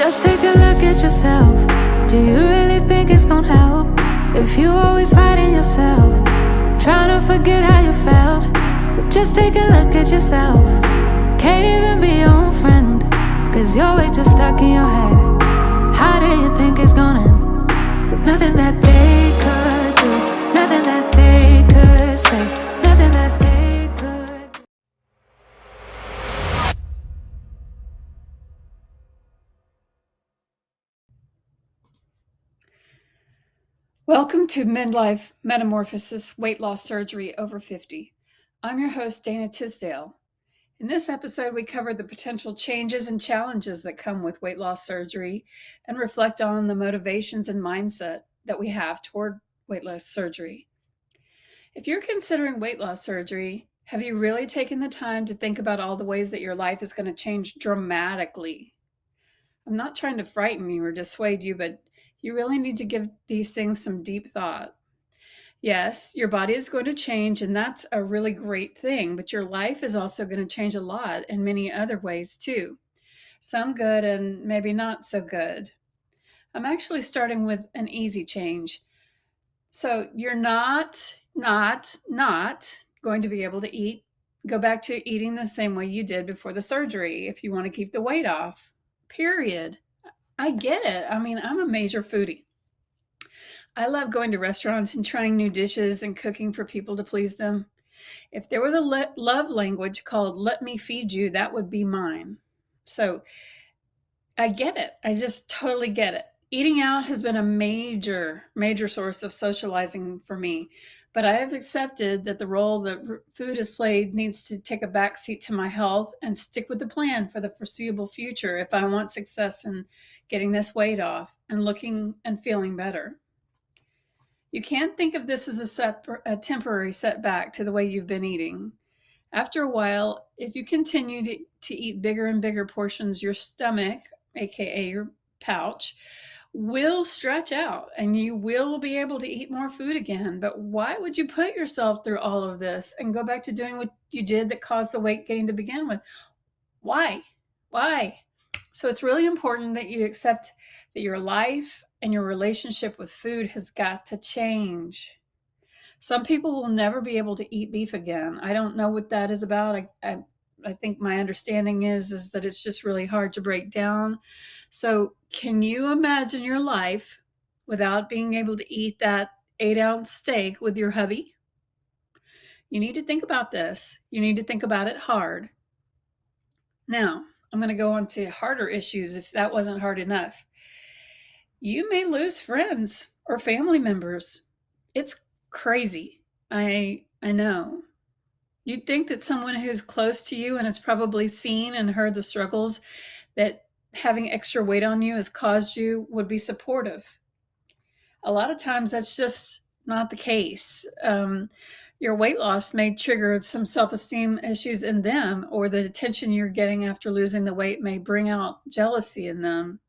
Just take a look at yourself. Do you really think it's gonna help if you always fighting yourself, trying to forget how you felt? Just take a look at yourself. Can't even be your own friend, cause you're way too stuck in your head. How do you think it's gonna end? Nothing that they could do, nothing that they could say, nothing that they could do. Welcome to Midlife Metamorphosis Weight Loss Surgery Over 50. I'm your host, Dana Tisdale. In this episode, we cover the potential changes and challenges that come with weight loss surgery and reflect on the motivations and mindset that we have toward weight loss surgery. If you're considering weight loss surgery, have you really taken the time to think about all the ways that your life is going to change dramatically? I'm not trying to frighten you or dissuade you, but you really need to give these things some deep thought. Yes, your body is going to change, and that's a really great thing, but your life is also going to change a lot in many other ways too. Some good and maybe not so good. I'm actually starting with an easy change. So you're not going to be able to go back to eating the same way you did before the surgery if you want to keep the weight off, period. I get it. I mean, I'm a major foodie. I love going to restaurants and trying new dishes and cooking for people to please them. If there was a love language called "let me feed you," that would be mine. So I get it. I just totally get it. Eating out has been a major source of socializing for me, but I have accepted that the role that food has played needs to take a backseat to my health and stick with the plan for the foreseeable future if I want success in getting this weight off and looking and feeling better. You can't think of this as a temporary setback to the way you've been eating. After a while, if you continue to eat bigger and bigger portions, your stomach, aka your pouch, will stretch out and you will be able to eat more food again. But why would you put yourself through all of this and go back to doing what you did that caused the weight gain to begin with? Why? So it's really important that you accept that your life and your relationship with food has got to change. Some people will never be able to eat beef again. I don't know what that is about. I think my understanding is that it's just really hard to break down. So can you imagine your life without being able to eat that 8-ounce steak with your hubby? You need to think about this. You need to think about it hard. Now, I'm going to go on to harder issues if that wasn't hard enough. You may lose friends or family members. It's crazy. I know. You'd think that someone who's close to you and has probably seen and heard the struggles that having extra weight on you has caused you would be supportive. A lot of times that's just not the case. Your weight loss may trigger some self-esteem issues in them, or the attention you're getting after losing the weight may bring out jealousy in them.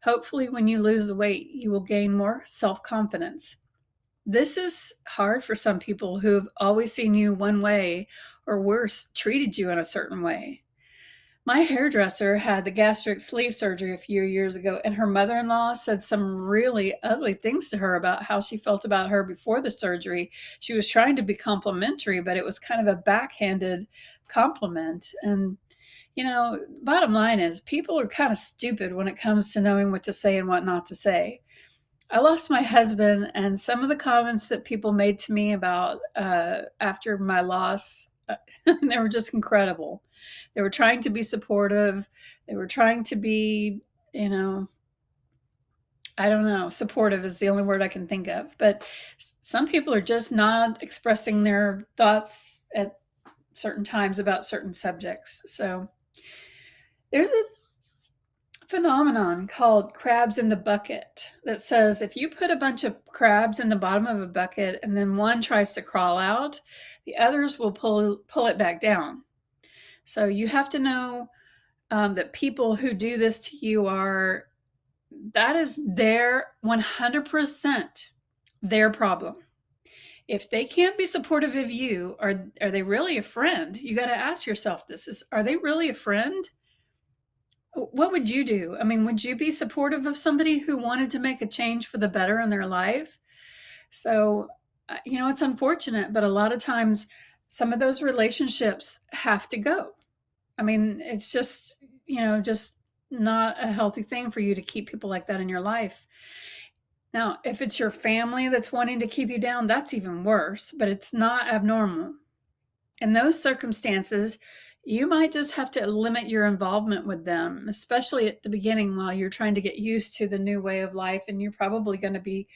Hopefully, when you lose the weight, you will gain more self-confidence. This is hard for some people who have always seen you one way, or worse, treated you in a certain way. My hairdresser had the gastric sleeve surgery a few years ago, and her mother-in-law said some really ugly things to her about how she felt about her before the surgery. She was trying to be complimentary, but it was kind of a backhanded compliment. And, bottom line is people are kind of stupid when it comes to knowing what to say and what not to say. I lost my husband, and some of the comments that people made to me about after my loss, they were just incredible. They were trying to be supportive. They were trying to be, I don't know, supportive is the only word I can think of. But some people are just not expressing their thoughts at certain times about certain subjects. So there's a phenomenon called crabs in the bucket that says if you put a bunch of crabs in the bottom of a bucket and then one tries to crawl out, the others will pull it back down. So you have to know that people who do this to you that is their 100% their problem. If they can't be supportive of you, are they really a friend? You got to ask yourself this: are they really a friend? What would you do? I mean, would you be supportive of somebody who wanted to make a change for the better in their life? So, it's unfortunate, but a lot of times some of those relationships have to go. I mean, it's just not a healthy thing for you to keep people like that in your life. Now, if it's your family that's wanting to keep you down, that's even worse, but it's not abnormal. In those circumstances, you might just have to limit your involvement with them, especially at the beginning while you're trying to get used to the new way of life. And you're probably going to be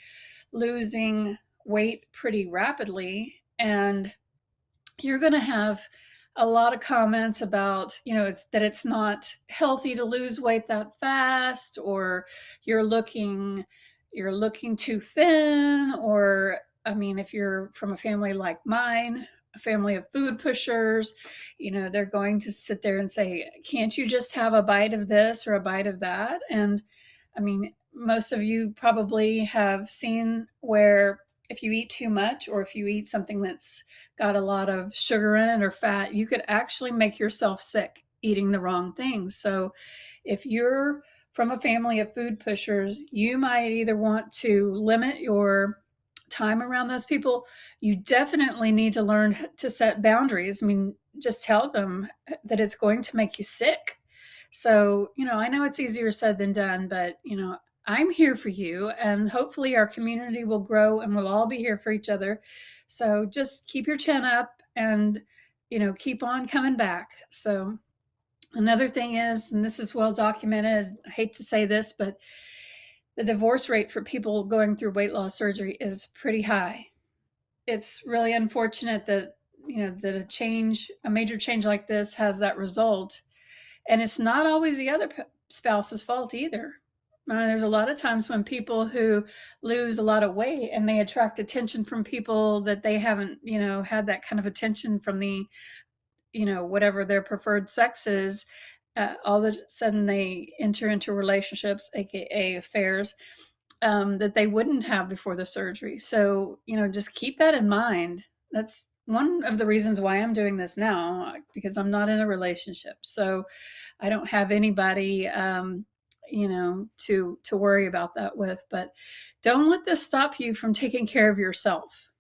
losing weight pretty rapidly. And you're going to have a lot of comments about, that it's not healthy to lose weight that fast, or you're looking you're looking too thin, or I mean, if you're from a family like mine, a family of food pushers, they're going to sit there and say, can't you just have a bite of this or a bite of that? And I mean, most of you probably have seen where if you eat too much, or if you eat something that's got a lot of sugar in it or fat, you could actually make yourself sick eating the wrong things. So if you're from a family of food pushers, you might either want to limit your time around those people. You definitely need to learn to set boundaries. I mean, just tell them that it's going to make you sick. So, I know it's easier said than done, but, I'm here for you, and hopefully our community will grow and we'll all be here for each other. So just keep your chin up and, keep on coming back. So another thing is, and this is well documented, I hate to say this, but the divorce rate for people going through weight loss surgery is pretty high. It's really unfortunate that, that a major change like this has that result. And it's not always the other spouse's fault either. There's a lot of times when people who lose a lot of weight and they attract attention from people that they haven't, had that kind of attention from the, whatever their preferred sex is, all of a sudden they enter into relationships, aka affairs, that they wouldn't have before the surgery. So, just keep that in mind. That's one of the reasons why I'm doing this now, because I'm not in a relationship. So I don't have anybody, to worry about that with. But don't let this stop you from taking care of yourself.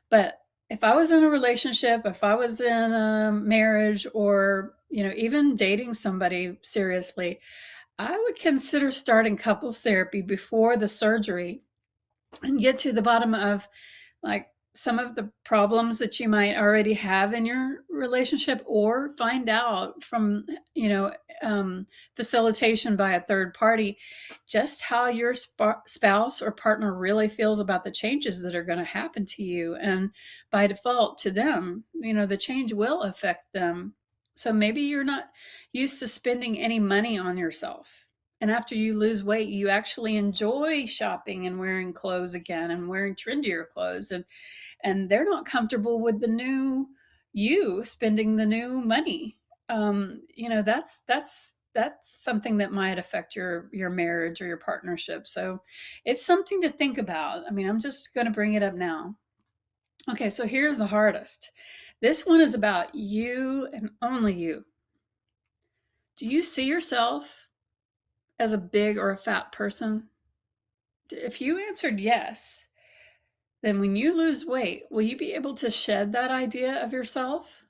But if I was in a relationship, if I was in a marriage, or, even dating somebody seriously, I would consider starting couples therapy before the surgery and get to the bottom of, like, some of the problems that you might already have in your relationship, or find out from, facilitation by a third party, just how your spouse or partner really feels about the changes that are going to happen to you. And by default to them, the change will affect them. So maybe you're not used to spending any money on yourself. And after you lose weight, you actually enjoy shopping and wearing clothes again, and wearing trendier clothes. And they're not comfortable with the new you spending the new money. That's something that might affect your marriage or your partnership. So it's something to think about. I mean, I'm just going to bring it up now. Okay, so here's the hardest. This one is about you and only you. Do you see yourself as a big or a fat person? If you answered yes, then when you lose weight, will you be able to shed that idea of yourself?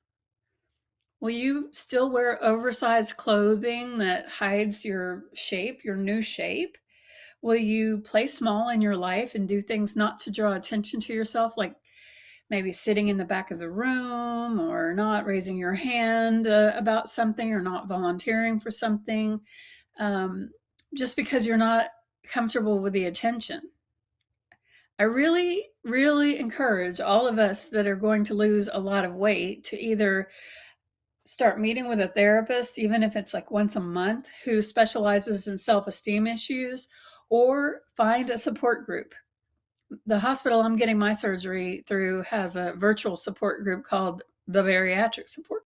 Will you still wear oversized clothing that hides your shape, your new shape? Will you play small in your life and do things not to draw attention to yourself, like maybe sitting in the back of the room, or not raising your hand about something, or not volunteering for something, um, just because you're not comfortable with the attention? I really, really encourage all of us that are going to lose a lot of weight to either start meeting with a therapist, even if it's like once a month, who specializes in self-esteem issues, or find a support group. The hospital I'm getting my surgery through has a virtual support group called the Bariatric Support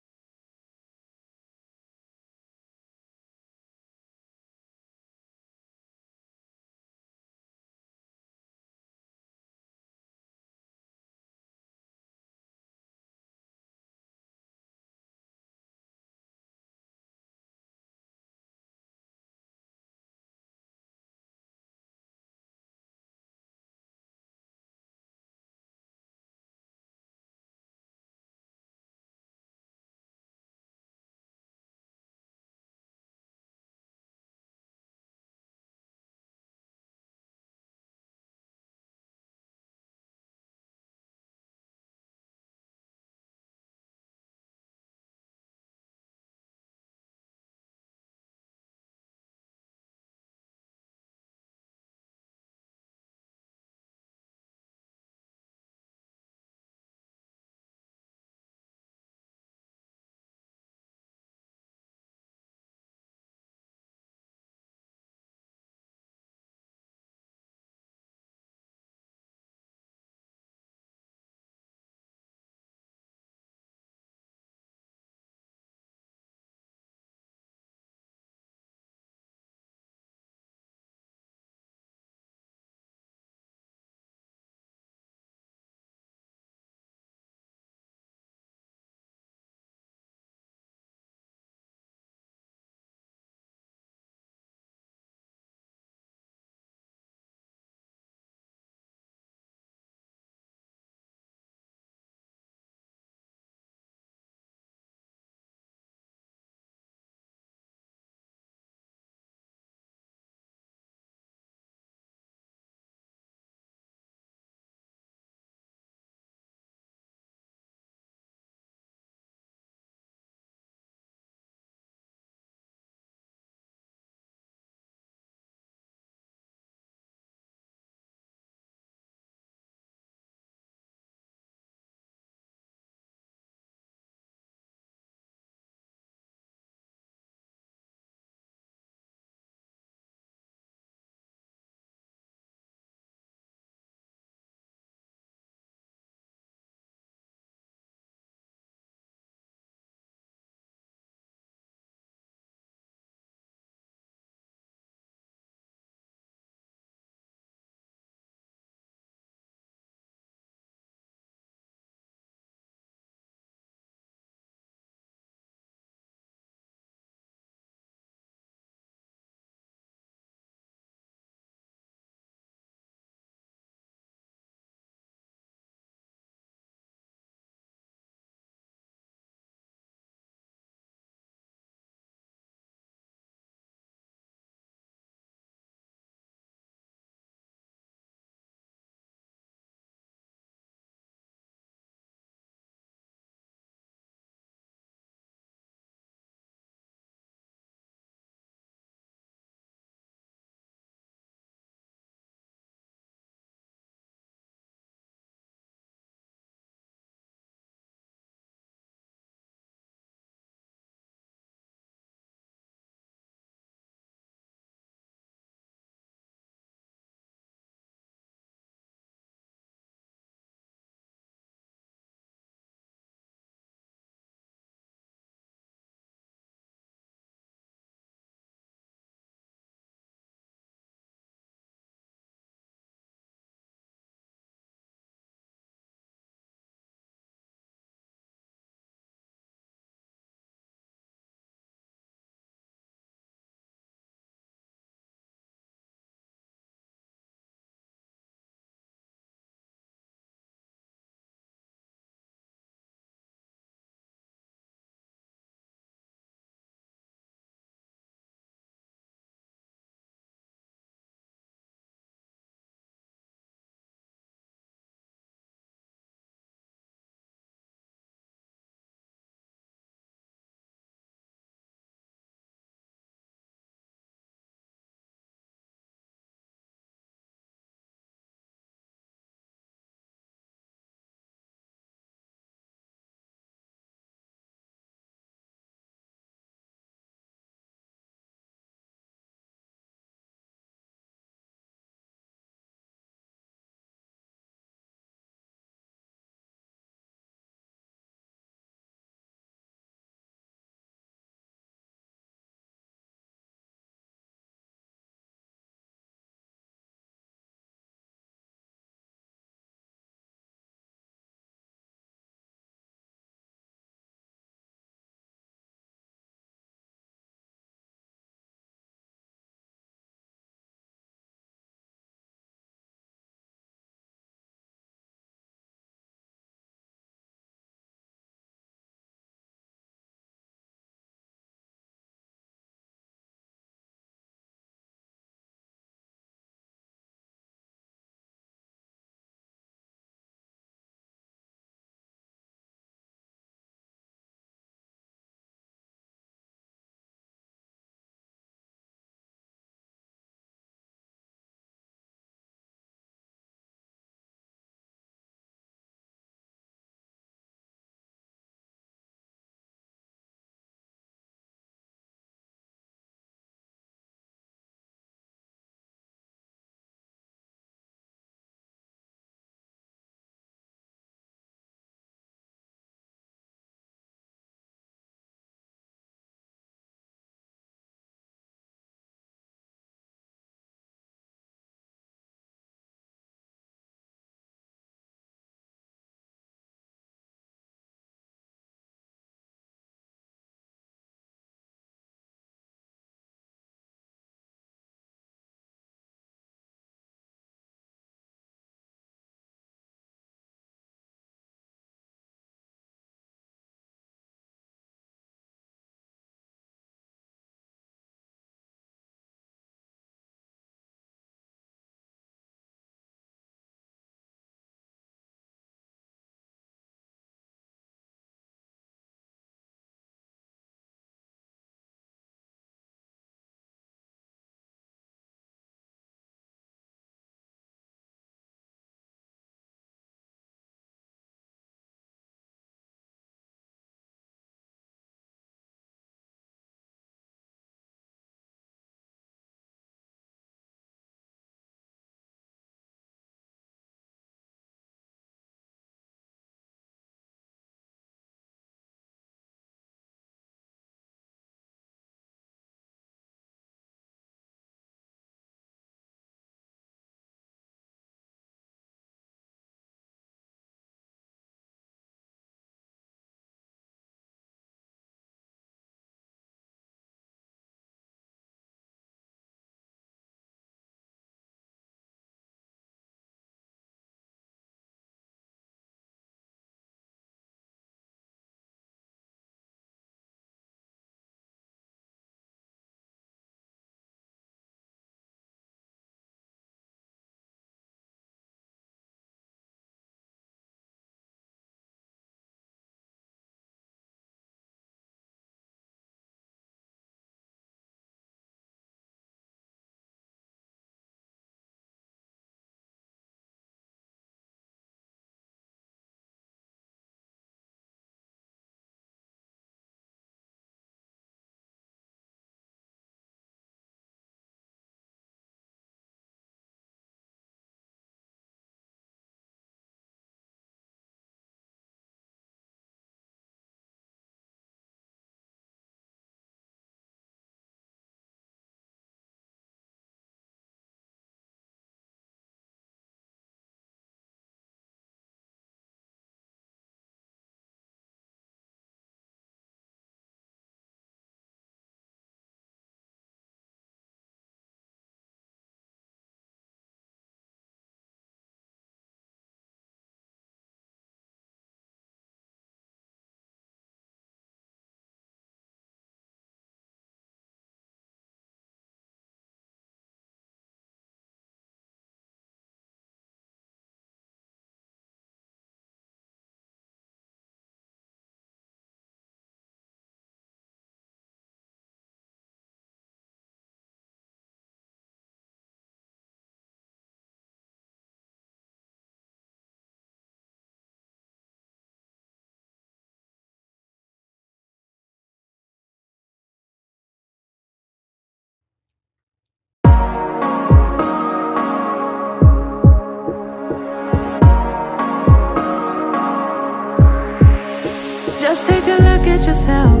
Just take a look at yourself.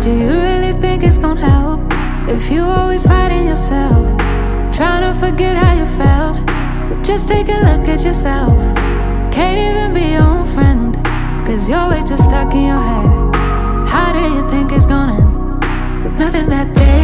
Do you really think it's gonna help if you always fighting yourself, trying to forget how you felt? Just take a look at yourself. Can't even be your own friend, cause you're way too stuck in your head. How do you think it's gonna end? Nothing that day